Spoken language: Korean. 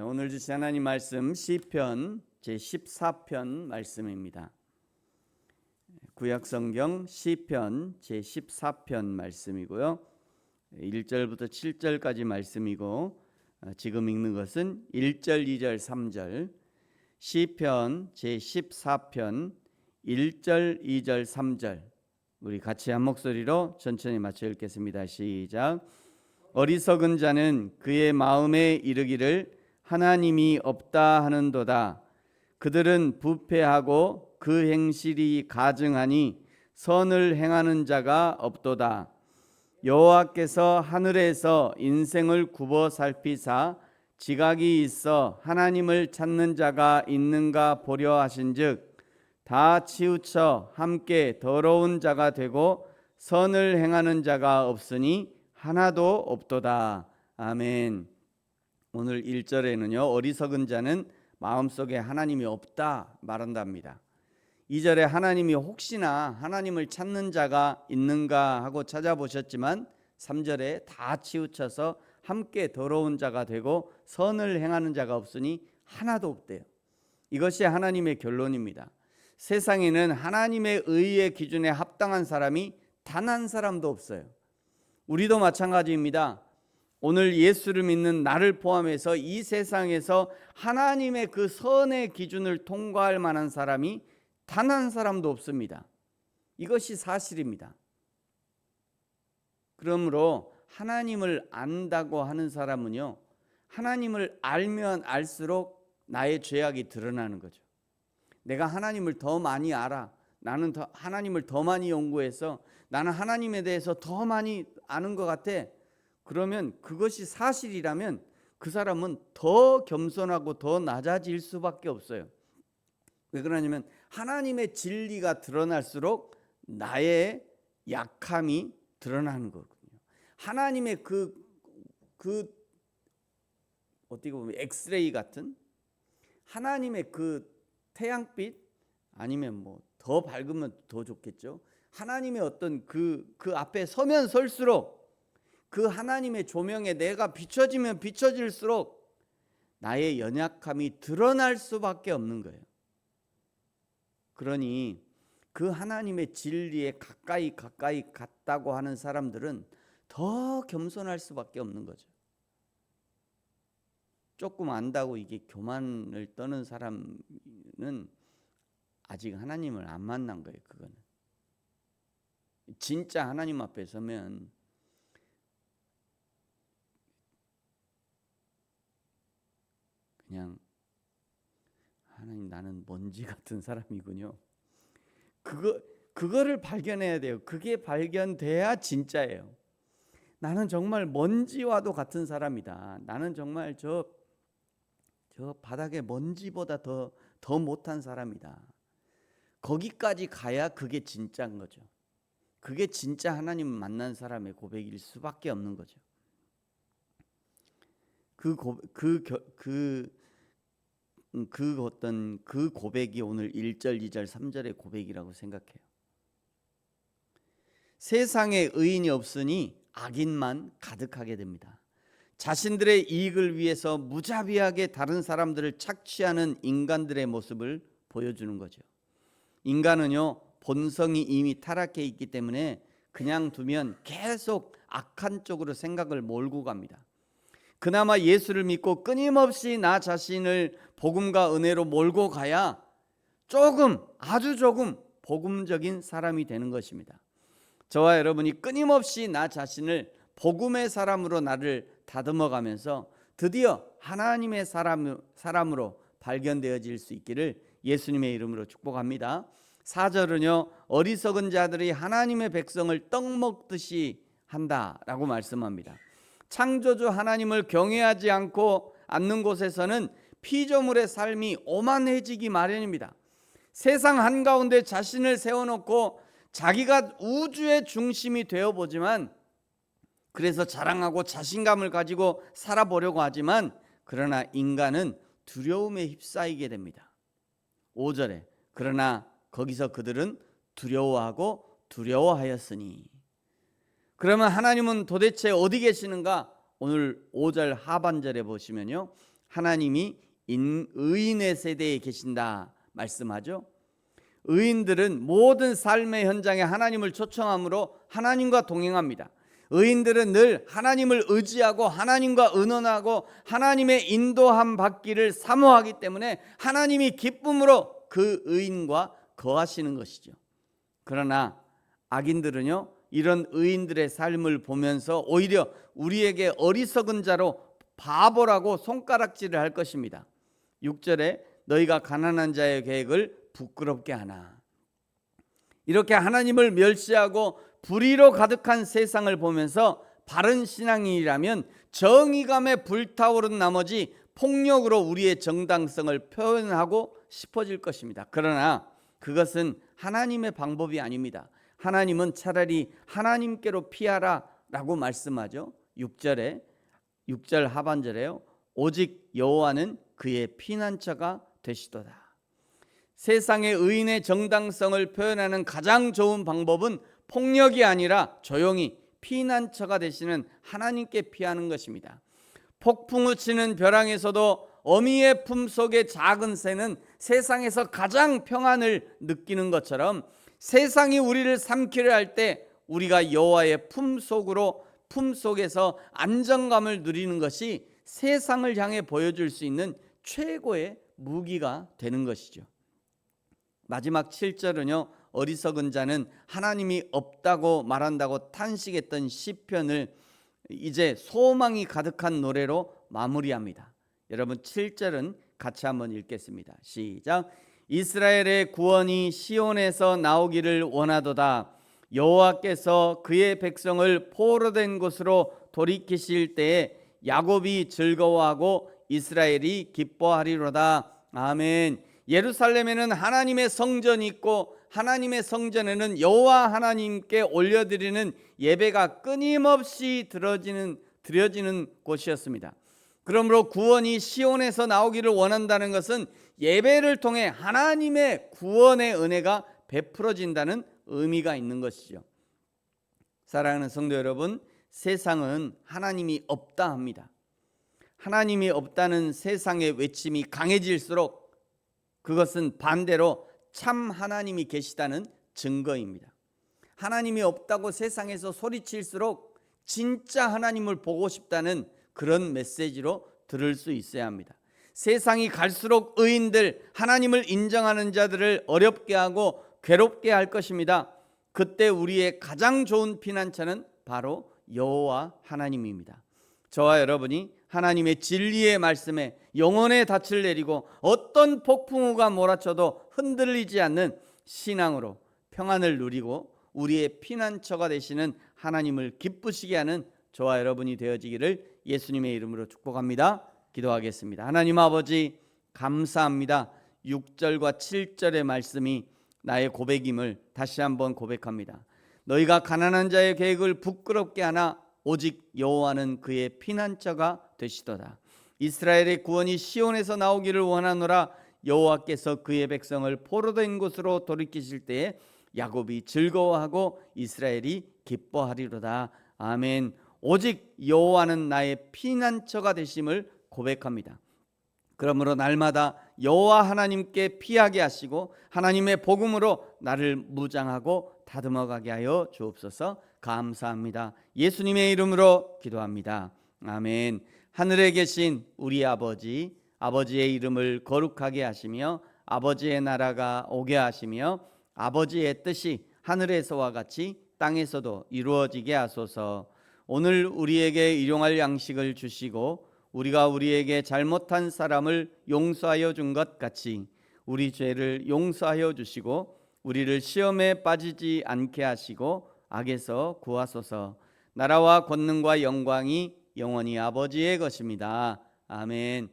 오늘 주신 하나님 말씀 시편 제14편 말씀입니다. 구약성경 시편 제14편 말씀이고요. 1절부터 7절까지 말씀이고 지금 읽는 것은 1절, 2절, 3절 시편 제14편 1절, 2절, 3절 우리 같이 한 목소리로 천천히 맞춰 읽겠습니다. 시작. 어리석은 자는 그의 마음에 이르기를 하나님이 없다 하는도다. 그들은 부패하고 그 행실이 가증하니 선을 행하는 자가 없도다. 여호와께서 하늘에서 인생을 굽어 살피사 지각이 있어 하나님을 찾는 자가 있는가 보려 하신즉 다 치우쳐 함께 더러운 자가 되고 선을 행하는 자가 없으니 하나도 없도다. 아멘. 오늘 1절에는요 어리석은 자는 마음속에 하나님이 없다 말한답니다. 2절에 하나님이 혹시나 하나님을 찾는 자가 있는가 하고 찾아보셨지만 3절에 다 치우쳐서 함께 더러운 자가 되고 선을 행하는 자가 없으니 하나도 없대요. 이것이 하나님의 결론입니다. 세상에는 하나님의 의의 기준에 합당한 사람이 단 한 사람도 없어요. 우리도 마찬가지입니다. 오늘 예수를 믿는 나를 포함해서 이 세상에서 하나님의 그 선의 기준을 통과할 만한 사람이 단 한 사람도 없습니다. 이것이 사실입니다. 그러므로 하나님을 안다고 하는 사람은요, 하나님을 알면 알수록 나의 죄악이 드러나는 거죠. 내가 하나님을 더 많이 알아. 나는 하나님을 더 많이 연구해서 나는 하나님에 대해서 더 많이 아는 것 같아. 그러면 그것이 사실이라면 그 사람은 더 겸손하고 더 낮아질 수밖에 없어요. 왜 그러냐면 하나님의 진리가 드러날수록 나의 약함이 드러나는 거거든요. 하나님의 어떻게 보면 엑스레이 같은 하나님의 그 태양빛 아니면 뭐 더 밝으면 더 좋겠죠. 하나님의 어떤 그 앞에 서면 설수록 그 하나님의 조명에 내가 비춰지면 비춰질수록 나의 연약함이 드러날 수밖에 없는 거예요. 그러니 그 하나님의 진리에 가까이 갔다고 하는 사람들은 더 겸손할 수밖에 없는 거죠. 조금 안다고 이게 교만을 떠는 사람은 아직 하나님을 안 만난 거예요. 그거는 진짜 하나님 앞에 서면 그냥 하나님 나는 먼지 같은 사람이군요. 그거를 발견해야 돼요. 그게 발견돼야 진짜예요. 나는 정말 먼지와도 같은 사람이다. 나는 정말 저 바닥에 먼지보다 더 못한 사람이다. 거기까지 가야 그게 진짜인 거죠. 그게 진짜 하나님 만난 사람의 고백일 수밖에 없는 거죠. 어떤 그 고백이 오늘 1절, 2절, 3절의 고백이라고 생각해요. 세상에 의인이 없으니 악인만 가득하게 됩니다. 자신들의 이익을 위해서 무자비하게 다른 사람들을 착취하는 인간들의 모습을 보여주는 거죠. 인간은요 본성이 이미 타락해 있기 때문에 그냥 두면 계속 악한 쪽으로 생각을 몰고 갑니다. 그나마 예수를 믿고 끊임없이 나 자신을 복음과 은혜로 몰고 가야 아주 조금 복음적인 사람이 되는 것입니다. 저와 여러분이 끊임없이 나 자신을 복음의 사람으로 나를 다듬어 가면서 드디어 하나님의 사람으로 발견되어질 수 있기를 예수님의 이름으로 축복합니다. 4절은요 어리석은 자들이 하나님의 백성을 떡 먹듯이 한다라고 말씀합니다. 창조주 하나님을 경외하지 않는 곳에서는 피조물의 삶이 오만해지기 마련입니다. 세상 한가운데 자신을 세워놓고 자기가 우주의 중심이 되어보지만 그래서 자랑하고 자신감을 가지고 살아보려고 하지만 그러나 인간은 두려움에 휩싸이게 됩니다. 5절에 그러나 거기서 그들은 두려워하고 두려워하였으니 그러면 하나님은 도대체 어디 계시는가? 오늘 5절 하반절에 보시면요 하나님이 의인의 세대에 계신다 말씀하죠. 의인들은 모든 삶의 현장에 하나님을 초청함으로 하나님과 동행합니다. 의인들은 늘 하나님을 의지하고 하나님과 의논하고 하나님의 인도함 받기를 사모하기 때문에 하나님이 기쁨으로 그 의인과 거하시는 것이죠. 그러나 악인들은요, 이런 의인들의 삶을 보면서 오히려 우리에게 어리석은 자로 바보라고 손가락질을 할 것입니다. 6절에 너희가 가난한 자의 계획을 부끄럽게 하나. 이렇게 하나님을 멸시하고 불의로 가득한 세상을 보면서 바른 신앙인이라면 정의감에 불타오른 나머지 폭력으로 우리의 정당성을 표현하고 싶어질 것입니다. 그러나 그것은 하나님의 방법이 아닙니다. 하나님은 차라리 하나님께로 피하라 라고 말씀하죠. 6절 하반절에요. 오직 여호와는 그의 피난처가 되시도다. 세상의 의인의 정당성을 표현하는 가장 좋은 방법은 폭력이 아니라 조용히 피난처가 되시는 하나님께 피하는 것입니다. 폭풍우 치는 벼랑에서도 어미의 품속의 작은 새는 세상에서 가장 평안을 느끼는 것처럼 세상이 우리를 삼키려 할 때 우리가 여호와의 품속에서 안정감을 누리는 것이 세상을 향해 보여줄 수 있는 최고의 무기가 되는 것이죠. 마지막 7절은요, 어리석은 자는 하나님이 없다고 말한다고 탄식했던 시편을 이제 소망이 가득한 노래로 마무리합니다. 여러분 7절은 같이 한번 읽겠습니다. 시작. 이스라엘의 구원이 시온에서 나오기를 원하도다. 여호와께서 그의 백성을 포로된 곳으로 돌이키실 때에 야곱이 즐거워하고 이스라엘이 기뻐하리로다. 아멘. 예루살렘에는 하나님의 성전이 있고 하나님의 성전에는 여호와 하나님께 올려드리는 예배가 끊임없이 드려지는 곳이었습니다. 그러므로 구원이 시온에서 나오기를 원한다는 것은 예배를 통해 하나님의 구원의 은혜가 베풀어진다는 의미가 있는 것이죠. 사랑하는 성도 여러분, 세상은 하나님이 없다 합니다. 하나님이 없다는 세상의 외침이 강해질수록 그것은 반대로 참 하나님이 계시다는 증거입니다. 하나님이 없다고 세상에서 소리칠수록 진짜 하나님을 보고 싶다는 그런 메시지로 들을 수 있어야 합니다. 세상이 갈수록 의인들, 하나님을 인정하는 자들을 어렵게 하고 괴롭게 할 것입니다. 그때 우리의 가장 좋은 피난처는 바로 여호와 하나님입니다. 저와 여러분이 하나님의 진리의 말씀에 영혼의 닻을 내리고 어떤 폭풍우가 몰아쳐도 흔들리지 않는 신앙으로 평안을 누리고 우리의 피난처가 되시는 하나님을 기쁘시게 하는 저와 여러분이 되어지기를 예수님의 이름으로 축복합니다. 기도하겠습니다. 하나님 아버지, 감사합니다. 6절과 7절의 말씀이 나의 고백임을 다시 한번 고백합니다. 너희가 가난한 자의 계획을 부끄럽게 하나 오직 여호와는 그의 피난처가 되시도다. 이스라엘의 구원이 시온에서 나오기를 원하노라. 여호와께서 그의 백성을 포로된 곳으로 돌이키실 때에 야곱이 즐거워하고 이스라엘이 기뻐하리로다. 아멘. 오직 여호와는 나의 피난처가 되심을 고백합니다. 그러므로 날마다 여호와 하나님께 피하게 하시고 하나님의 복음으로 나를 무장하고 다듬어가게 하여 주옵소서. 감사합니다. 예수님의 이름으로 기도합니다. 아멘. 하늘에 계신 우리 아버지, 아버지의 이름을 거룩하게 하시며 아버지의 나라가 오게 하시며 아버지의 뜻이 하늘에서와 같이 땅에서도 이루어지게 하소서. 오늘 우리에게 일용할 양식을 주시고 우리가 우리에게 잘못한 사람을 용서하여 준 것 같이 우리 죄를 용서하여 주시고 우리를 시험에 빠지지 않게 하시고 악에서 구하소서. 나라와 권능과 영광이 영원히 아버지의 것입니다. 아멘.